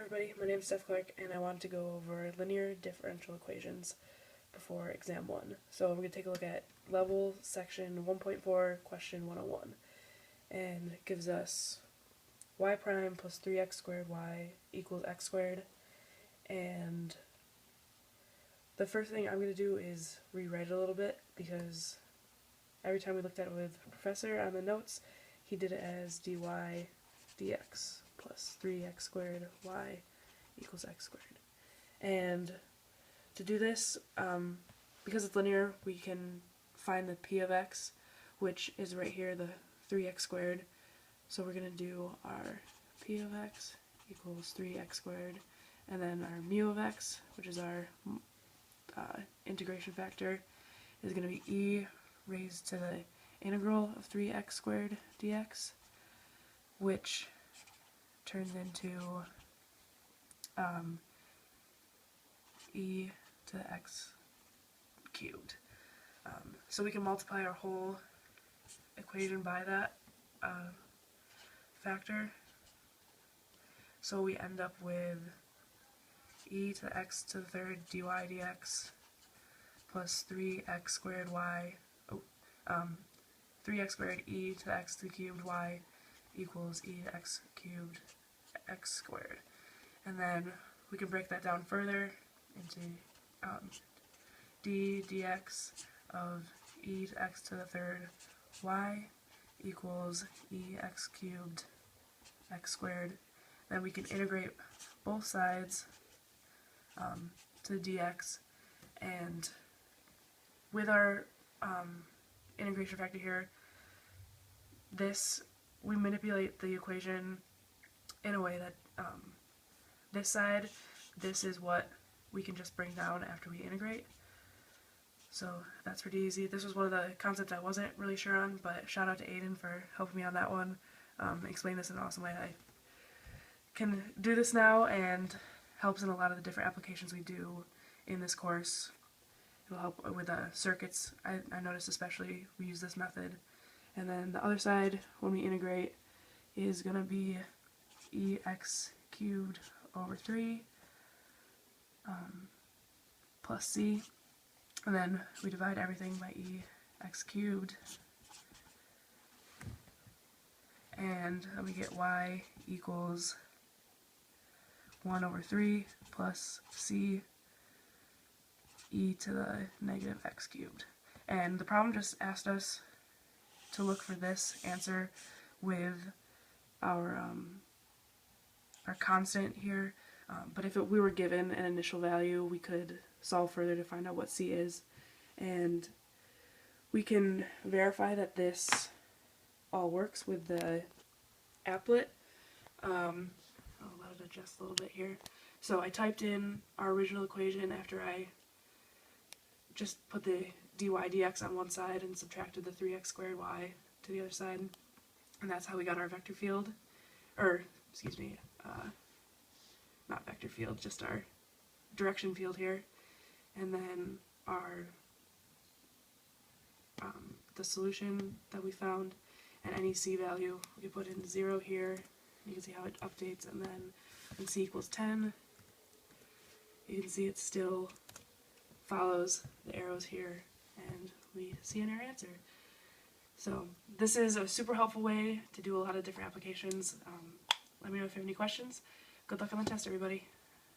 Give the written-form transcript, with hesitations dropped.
everybody, my name is Diff and I want to go over linear differential equations before exam 1. So I'm going to take a look at level section 1.4 question 101, and it gives us y prime plus 3x squared y equals x squared, and the first thing I'm going to do is rewrite it a little bit because every time we looked at it with the professor on the notes, he did it as dy dx plus 3x squared y equals x squared. And to do this, because it's linear, we can find the p of x, which is right here, the 3x squared. So we're going to do our p of x equals 3x squared, and then our mu of x, which is our integration factor, is going to be e raised to the integral of 3x squared dx, which turns into e to the x cubed. So we can multiply our whole equation by that factor. So we end up with e to the x to the third dy dx plus 3x squared y, 3x squared e to the x to the cubed y equals e to x cubed x squared. And then we can break that down further into d dx of e to x to the third y equals e x cubed x squared. Then we can integrate both sides to the dx, and with our integration factor here, we manipulate the equation in a way that this is what we can just bring down after we integrate. So that's pretty easy. This was one of the concepts I wasn't really sure on, but shout out to Aiden for helping me on that one. Explain this in an awesome way. I can do this now, and helps in a lot of the different applications we do in this course. It'll help with circuits. I noticed especially we use this method. And then the other side, when we integrate, is going to be ex cubed over 3 plus c, and then we divide everything by ex cubed, and then we get y equals 1 over 3 plus c e to the negative x cubed. And the problem just asked us to look for this answer with our constant here, but if we were given an initial value, we could solve further to find out what c is, and we can verify that this all works with the applet. I'll let it adjust a little bit here. So I typed in our original equation after I just put the dy dx on one side and subtracted the 3x squared y to the other side, and that's how we got our vector field, or excuse me, not vector field, just our direction field here. And then our the solution that we found, and any c value we can put in 0 here. You can see how it updates, and then when c equals 10, you can see it still follows the arrows here, and we see in our answer. So this is a super helpful way to do a lot of different applications. Let me know if you have any questions. Good luck on the test, everybody.